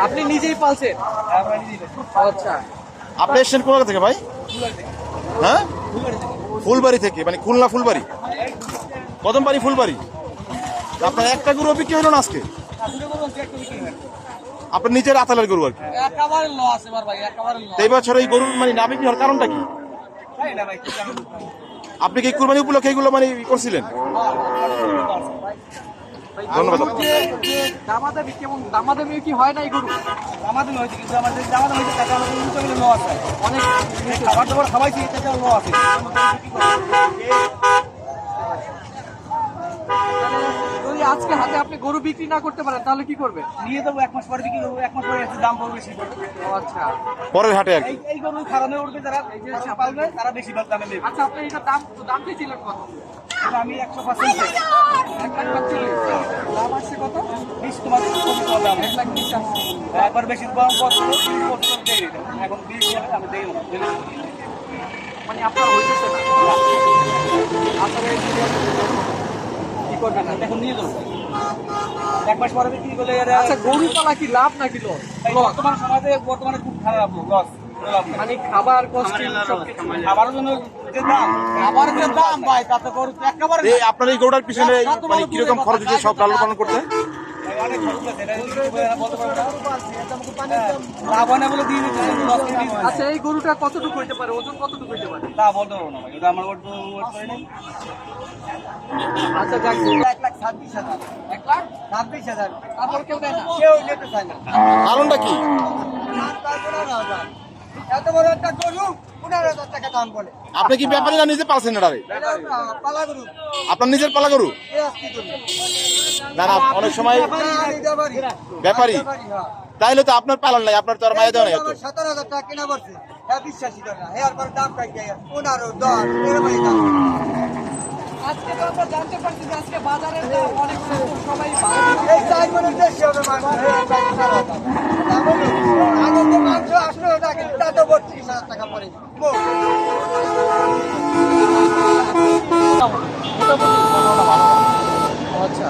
আপনি নিজেই পালছেন? আচ্ছা, আপনি এসেছেন কোথা থেকে ভাই? হ্যাঁ, ফুলবাড়ি থেকে, মানে খুলনা ফুলবাড়ি, কদমবাড়ি ফুলবাড়ি। আপনার একটা গরু বিক্রি হলো না আজকে? আপনার নিজের আতালের গরু আর কি। এই বছর এই গরুর মানে না বিক্রি হওয়ার কারণটা কি? আপনি কি কুরবানি উপলক্ষে এগুলো মানে করছিলেন? ধন্যবাদ। দামাদামি কেমন? দামাদামি কি হয় না এই গরু? দামাদামি হয়েছে, কিন্তু আমাদের দামাদামি হয়েছে টাকা আমাদের উঁচু মিলে লো আছে, অনেক খাবার দাবার খাওয়াইছি, এটা লো আছে। যদি আজকে হাতে আপনি গরু বিক্রি না করতে পারেন তাহলে কি করবে? নিয়ে দেবো, 1 মাস পরে বিক্রি করবো, 1 মাস পরে একটু দাম পড়বে বেশি পড়বে। আচ্ছা, পরের হাটে আর কি। এই গরু কারণে উঠবে, যারা পালবে তারা বেশি দামে নেবে। আচ্ছা, আপনি এটা দাম দিয়েছিলেন কত? আমি 100% 1,40,000। দাম আসছে কত? 20 তোমার দাম 1,20,000। একবার বেশি দাম পড়ছিল, এখন 20 আমি দেই না। মানে আপনার হইতেছে না, আপনার কি করবেন না? এখন নিয়ে যাবো, 1 মাস পরে বিক্রি করলে আচ্ছা, গরু পালা কি লাভ নাকি লস? বর্তমান সমাজে বর্তমানে খুব খারাপ লস। মানে খাবার কষ্ট সবকিছু। খাবারের জন্য যে দাম, খাবারের যে দাম ভাই, তাতে গরু একেবারে এই আপনার এই গরুটার পিছনে মানে কিরকম খরচ হচ্ছে সব লালন পালন করতে? অনেক খরচ আছে, এটা বলতে পারবো না। লাভ হয় না বলে দিয়ে দিচ্ছে, লস দিয়ে দিচ্ছে। আচ্ছা, এই গরুটা কতটুকু হইতে পারে? ওজন কতটুকু হইতে পারে? তা বলতে পারবো না ভাই, ওটা আমার ওয়েট করে নেই। আচ্ছা, যাক, 1,26,000, 1,26,000, তারপর কেউ দেয় না? কেউ নিতে চায় না। কারণটা কি? এত বড় একটা গরু 15,000 টাকা দাম বলে। আপনি কি ব্যাপারী না নিজে পালছেন এটারে? পালা গরু, আপনার নিজের পালা গরু? এ আজকে গরু। না না, অনেক সময় ব্যাপারী। তাইলে তো আপনার পালন নাই, আপনার তো আর মায়া দেওয়া নাই। 17,000 টাকা কেনা পড়ছে, হ্যাঁ বিশ্বাসী করে না, হ্যাঁ পরে দাম কাটে 15, 10 এরকমই দাম। আজকে তো আমরা জানতে পারছি যে আজকে বাজারের দাম অনেক কম, সবাই ভালো। এই 4 মনের বেশি হবে মাংস, আগে যে মাংস 18 টাকা, তা তো 32,000 টাকা পড়ে। আচ্ছা,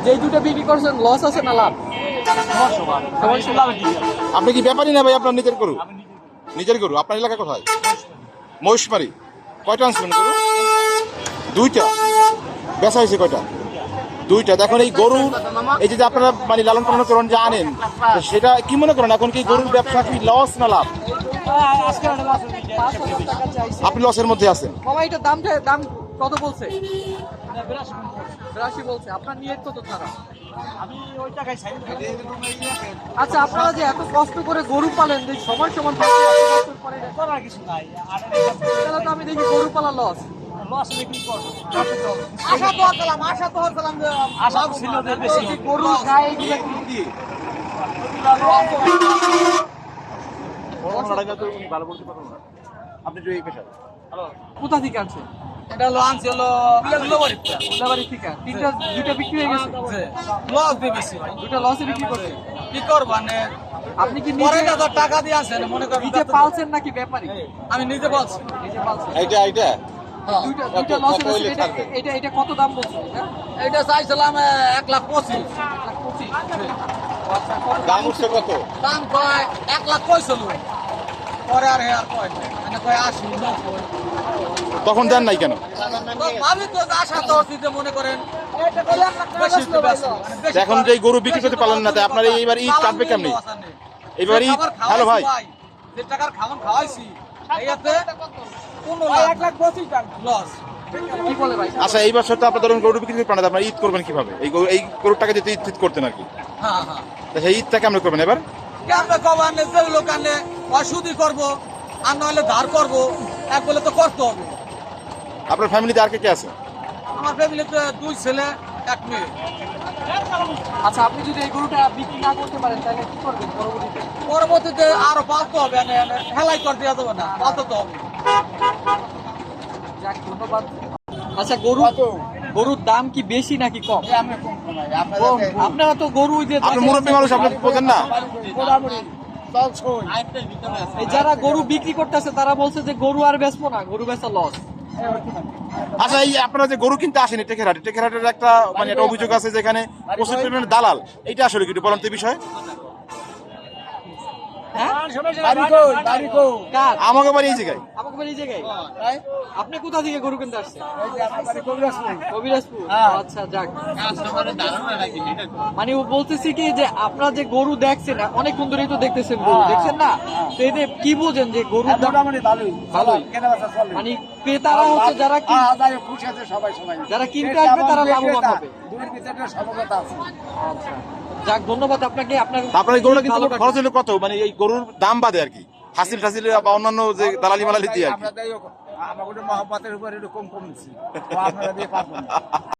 যেই দুটো বিক্রি করছেন লস আছে না লাভ? আপনি কি ব্যাপারী না ভাই? আপনার নিজের গরু? নিজের গরু। আপনার এলাকা কোথায়? মহিষমারি। কয়টা আনছিলেন গরু? 2টা। বেচা হয়েছে কয়টা? 2টা। দেখুন এই গরু, এই যে আপনারা মানে লালন পালন করেন যে আনেন, তো সেটা কি মনে করেন এখন কি গরুর ব্যবসা কি লস না লাভ? আপনি লসের মধ্যে আছেন। বাবা, এটা দাম কত বলছে? 82 বলছে। আপনার নিয়ত কত ছাড়া? আমি ওই টাকায় চাই। আচ্ছা, আপনারা যে এত কষ্ট করে গরু পালেন, যে সময় সমান করার কিছু নাই, তাহলে তো আমি দেখি গরু পালা লস। লস হলে কি করবো? আশা তো করলাম যে আশা ছিল যে বেশি হবে। গরু গায়ে এগুলো কি দিয়ে আপনি তো এই পেশায়। কোথা থেকে আনছে? এটা হলো আনছি হলো উল্লাবাড়ি থেকে। দুইটা বিক্রি হয়ে গেছে। লস দিয়ে বেশি ভাই, দুইটা লসে বিক্রি করছে। কি করবো মানে আপনি কি পরে নিজে তো টাকা দিয়ে আসেন, মনে করেন নিজে পালছেন নাকি ব্যাপারী? আমি নিজে বলছি। নিজে পালছেন। এইটা দুইটা লসে বেশি। এটা কত দাম বলছে? এটা চাইছিলাম 1,25,000, দাম উঠছে কত? দাম কয় 1,00,000 কইছিল, পরে আর আর কয় না, মানে কয় 80, 90। তখন দেন নাই কেন? তো ভাবি তো আশা তো হচ্ছে যে মনে করেন বেশি একটু বেশি, মানে বেশি এখন যে গরু বিক্রি করতে পারলেন না, তাই আপনার এইবার ঈদ কাটবে কেমনি? এবার ঈদ, হ্যালো ভাই, যে টাকার খাওয়ান খাওয়াইছি এইতে 1,25,000 টাকা লস। কি বলে ভাই? আচ্ছা এই বছর তো আপনার ধরুন গরু বিক্রি করতে পারেন না, আপনার ঈদ করবেন কিভাবে? এই গরুর টাকা দিয়ে ঈদ করতেন আর কি, হ্যাঁ হ্যাঁ, তা সেই ঈদটা কেমন করবেন এবার? কেমনে কবানে যেগুলো কানে অসুদি করবো, আর নইলে ধার করবো, এক বলে তো করতে হবে। আপনার ফ্যামিলিতে আর কে কে আছে? আমার ফ্যামিলিতে 2 ছেলে 1 মেয়ে। আচ্ছা, আপনি যদি এই গরুটা বিক্রি না করতে পারেন তাহলে কি করবেন পরবর্তীতে? পরবর্তীতে আরো পালতে হবে, হেলাই করে দেওয়া যাবে না, পালতে তো হবে। যাক, ধন্যবাদ। আচ্ছা, গরুর দাম কি বেশি নাকি কম? আপনারা তো গরু যে আপনি মুরব্বী মানুষ, আপনি বোঝেন না? এই যারা গরু বিক্রি করতেছে তারা বলছে যে গরু আর বেচবো না, গরু বেচা লস। আচ্ছা, এই আপনারা যে গরু কিনতে আসেনি টেকেরহাটের একটা মানে একটা অভিযোগ আছে যেখানে প্রচুর পরিমাণে দালাল, এটা আসলে কি একটু বলেন তো এই বিষয়ে? হ্যাঁ কার আমাকে বাড়ি এই জায়গায়। আমাকে বাড়ি এই জায়গায়? আপনি কোথা থেকে গরু কিনতে আসছেন? কবিরাজপুর। আচ্ছা যাক, মানে ও বলতেছি কি যে আপনারা যে গরু দেখছেন অনেকক্ষণ ধরেই তো দেখতেছেন গরু, দেখছেন না? তো এতে কি বোঝেন যে গরুর দাম ভালোই, মানে ক্রেতারা হচ্ছে যারা যারা কিনতে আসবে তারা লাভবান হবে। আচ্ছা যাক, ধন্যবাদ আপনাকে। আপনার আপনার এই গরুটা কিন্তু ভালো থাকবেন। খরচ হলো কত, মানে এই গরুর দাম বাদে আর কি, হাসিল টাসিল বা অন্যান্য যে দালালি মালালি দিয়ে আর কি? আমরা মহব্বতের উপর একটু কম কমছি, আপনারা দিয়ে পারবো না।